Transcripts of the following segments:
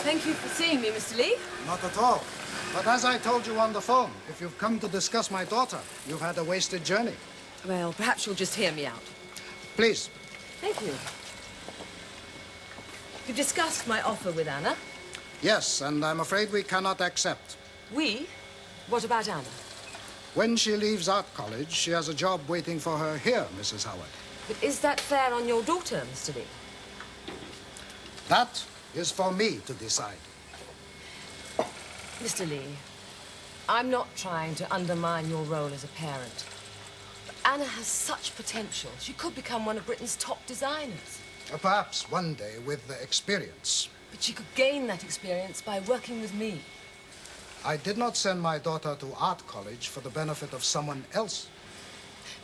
Thank you for seeing me, Mr. Lee. Not at all. But as I told you on the phone, if you've come to discuss my daughter, you've had a wasted journey. Well, perhaps you'll just hear me out. Please. Thank you. You've discussed my offer with Anna? Yes, and I'm afraid we cannot accept. We? What about Anna? When she leaves art college, she has a job waiting for her here, Mrs. Howard. But is that fair on your daughter, Mr. Lee? That is for me to decide. Mr. Lee, I'm not trying to undermine your role as a parent. But Anna has such potential. She could become one of Britain's top designers. Perhaps one day with the experience. But she could gain that experience by working with me. I did not send my daughter to art college for the benefit of someone else.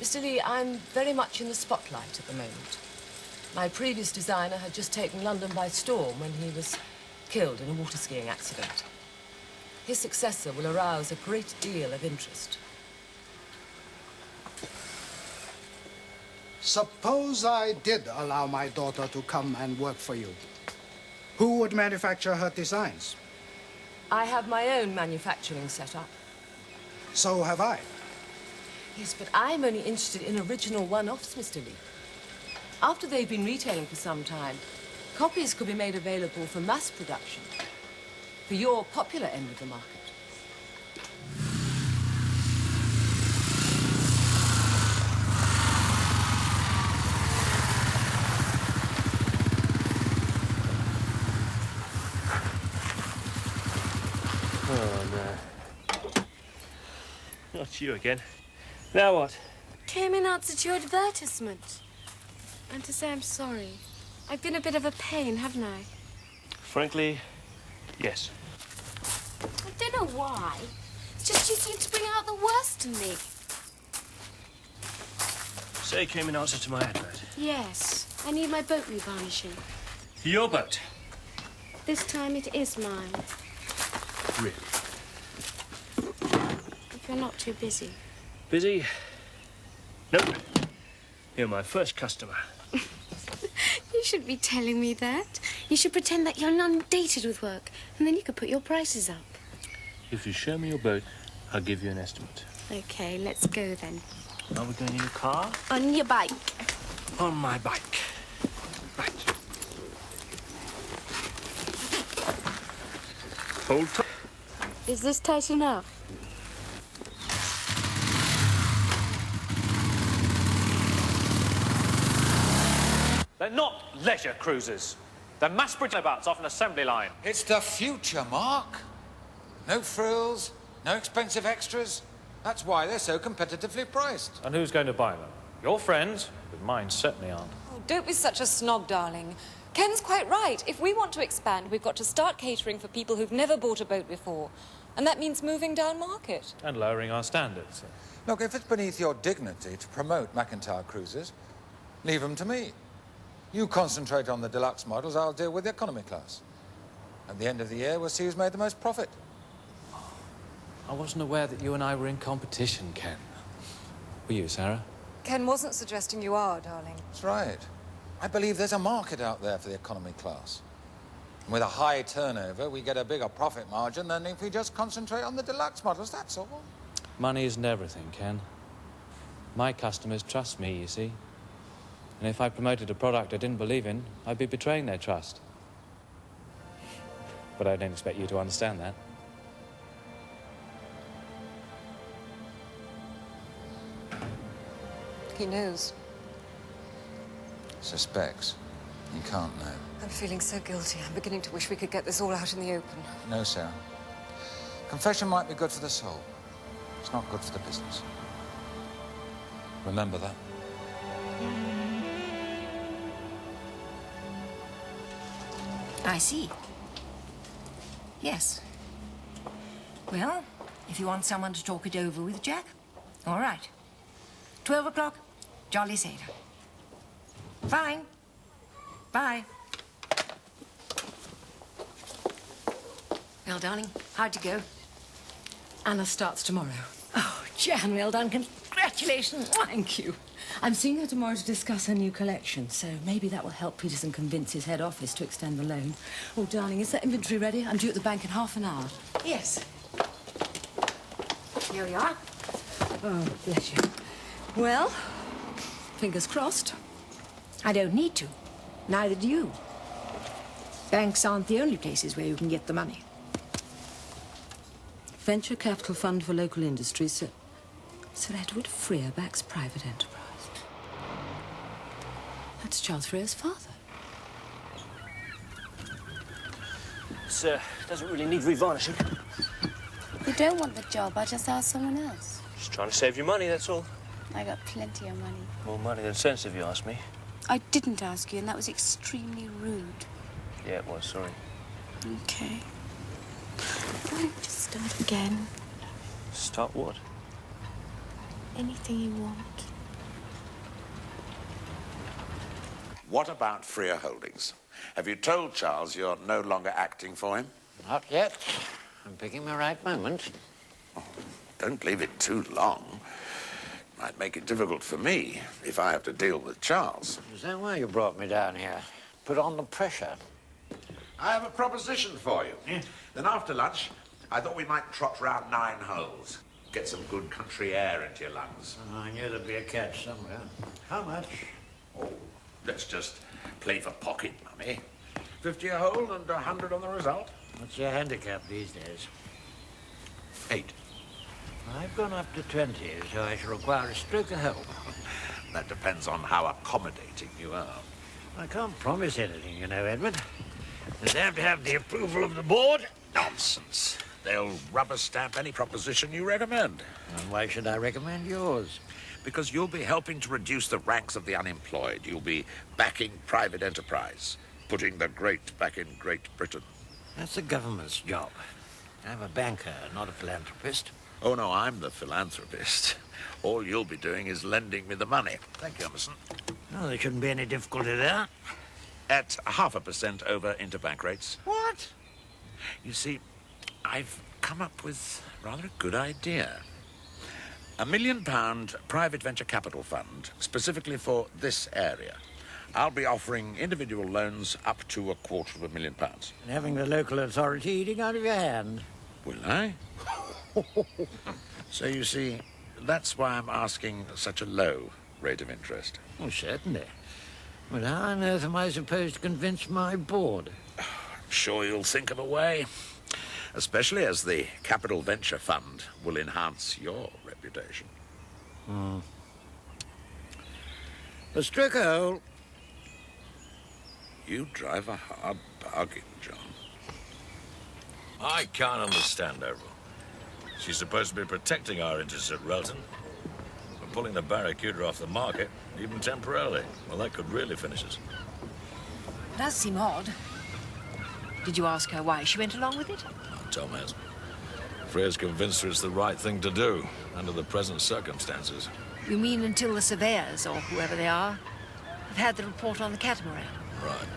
Mr. Lee, I'm very much in the spotlight at the moment. My previous designer had just taken London by storm when he was killed in a water skiing accident. His successor will arouse a great deal of interest. Suppose I did allow my daughter to come and work for you. Who would manufacture her designs? I have my own manufacturing setup. So have I. Yes, but I'm only interested in original one-offs, Mr. Lee. After they've been retailing for some time, copies could be made available for mass production, for your popular end of the market. Oh, no. Not you again. Now what? Came in answer to your advertisement. And to say I'm sorry. I've been a bit of a pain, haven't I? Frankly, yes. I don't know why. It's just you seem to bring out the worst in me. Say came in answer to my advert. Yes. I need my boat revarnishing. Your boat? This time it is mine. Really? If you're not too busy. Busy? Nope. You're my first customer. You shouldn't be telling me that. You should pretend that you're inundated with work, and then you could put your prices up. If you show me your boat, I'll give you an estimate. Okay, let's go then. Are we going in your car? On your bike. On my bike. Right. Hold tight. Is this tight enough? They're not leisure cruisers. They're mass-produced boats off an assembly line. It's the future, Mark. No frills, no expensive extras. That's why they're so competitively priced. And who's going to buy them? Your friends, but mine certainly aren't. Oh, don't be such a snob, darling. Ken's quite right. If we want to expand, we've got to start catering for people who've never bought a boat before. And that means moving down market. And lowering our standards. Look, if it's beneath your dignity to promote McIntyre cruises, leave them to me. You concentrate on the deluxe models, I'll deal with the economy class. At the end of the year, we'll see who's made the most profit. I wasn't aware that you and I were in competition, Ken. Were you, Sarah? Ken wasn't suggesting you are, darling. That's right. I believe there's a market out there for the economy class. And with a high turnover, we get a bigger profit margin than if we just concentrate on the deluxe models, that's all. Money isn't everything, Ken. My customers trust me, you see. And if I promoted a product I didn't believe in, I'd be betraying their trust. But I don't expect you to understand that. He knows. Suspects. You can't know. I'm feeling so guilty. I'm beginning to wish we could get this all out in the open. No, Sarah. Confession might be good for the soul. It's not good for the business. Remember that. I see. Yes. Well, if you want someone to talk it over with, Jack, all right. 12 o'clock, Jolly Seder. Fine. Bye. Well, darling, how'd you go? Anna starts tomorrow. Oh, Jan, well done. Congratulations. Thank you. I'm seeing her tomorrow to discuss her new collection, so maybe that will help Peterson convince his head office to extend the loan. Oh, darling, is that inventory ready? I'm due at the bank in half an hour. Yes. Here we are. Oh, bless you. Well, fingers crossed. I don't need to. Neither do you. Banks aren't the only places where you can get the money. Venture Capital Fund for Local Industries. Sir Edward Freer backs private enterprise. That's Charles Freer's father. This doesn't really need revarnishing. If you don't want the job, I'll just ask someone else. Just trying to save you money, that's all. I got plenty of money. More money than sense, if you ask me. I didn't ask you, and that was extremely rude. Yeah, it was, sorry. Okay. Why don't we just start again? Start what? Anything you want. What about Freer Holdings? Have you told Charles you're no longer acting for him? Not yet. I'm picking my right moment. Oh, don't leave it too long. Might make it difficult for me if I have to deal with Charles. Is that why you brought me down here? Put on the pressure. I have a proposition for you. Then after lunch, I thought we might trot round 9 holes. Get some good country air into your lungs. Oh, I knew there'd be a catch somewhere. How much? Oh, let's just play for pocket money. 50 a hole and 100 on the result. What's your handicap these days? 8. I've gone up to 20, so I shall require a stroke of help. That depends on how accommodating you are. I can't promise anything, you know, Edward. You'd have to have the approval of the board. Nonsense. They'll rubber stamp any proposition you recommend. And why should I recommend yours? Because you'll be helping to reduce the ranks of the unemployed. You'll be backing private enterprise, putting the great back in Great Britain. That's the government's job. I'm a banker, not a philanthropist. Oh, no, I'm the philanthropist. All you'll be doing is lending me the money. Thank you, Emerson. No, there shouldn't be any difficulty there. At 0.5% over interbank rates. What? You see, I've come up with rather a good idea. £1 million private venture capital fund, specifically for this area. I'll be offering individual loans up to £250,000. And having the local authority eating out of your hand. Will I? So you see, that's why I'm asking such a low rate of interest. Oh, certainly. But how on earth am I supposed to convince my board? I'm sure you'll think of a way. Especially as the Capital Venture Fund will enhance your reputation. A stroke a hole. You drive a hard bargain, John. I can't understand Avril. She's supposed to be protecting our interests at Relton. But pulling the Barracuda off the market, even temporarily, well, that could really finish us. It does seem odd. Did you ask her why she went along with it? Tom has. Freer's convinced her it's the right thing to do, under the present circumstances. You mean until the surveyors, or whoever they are, have had the report on the catamaran? Right.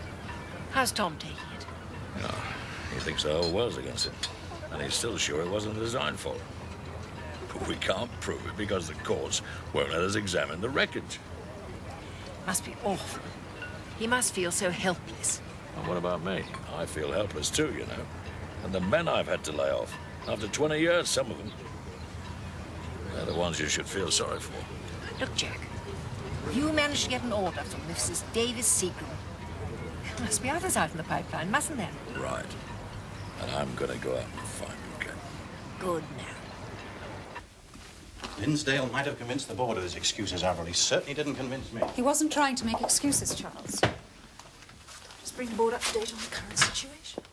How's Tom taking it? Oh, he thinks the whole world's against him. And he's still sure it wasn't designed for him. But we can't prove it because the courts won't let us examine the wreckage. Must be awful. He must feel so helpless. And what about me? I feel helpless too, you know. And the men I've had to lay off. After 20 years, some of them. They're the ones you should feel sorry for. Look, Jack. You managed to get an order from Mrs. Davis Seagram. There must be others out in the pipeline, mustn't there? Right. And I'm gonna go out and find them. Good now. Linsdale might have convinced the board of his excuses, Avril. He certainly didn't convince me. He wasn't trying to make excuses, Charles. Just bring the board up to date on the current situation.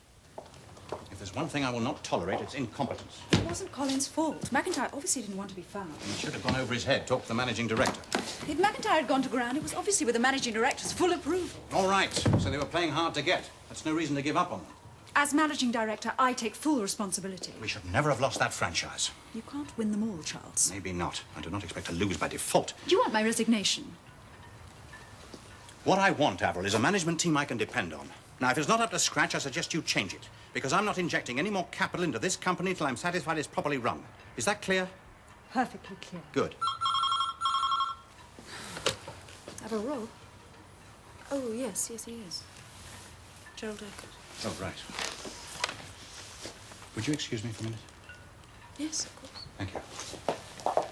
If there's one thing I will not tolerate, it's incompetence. It wasn't Colin's fault. McIntyre obviously didn't want to be found. He should have gone over his head, talked to the managing director. If McIntyre had gone to ground, it was obviously with the managing director's full approval. All right, so they were playing hard to get. That's no reason to give up on them. As managing director, I take full responsibility. We should never have lost that franchise. You can't win them all, Charles. Maybe not. I do not expect to lose by default. Do you want my resignation? What I want, Avril, is a management team I can depend on. Now, if it's not up to scratch, I suggest you change it. Because I'm not injecting any more capital into this company until I'm satisfied it's properly run. Is that clear? Perfectly clear. Good. Have a rob? Oh, yes, he is. Gerald Urquhart. Oh, right. Would you excuse me for a minute? Yes, of course. Thank you.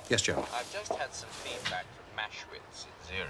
Yes, Joe. I've just had some feedback from Maschwitz in Zurich.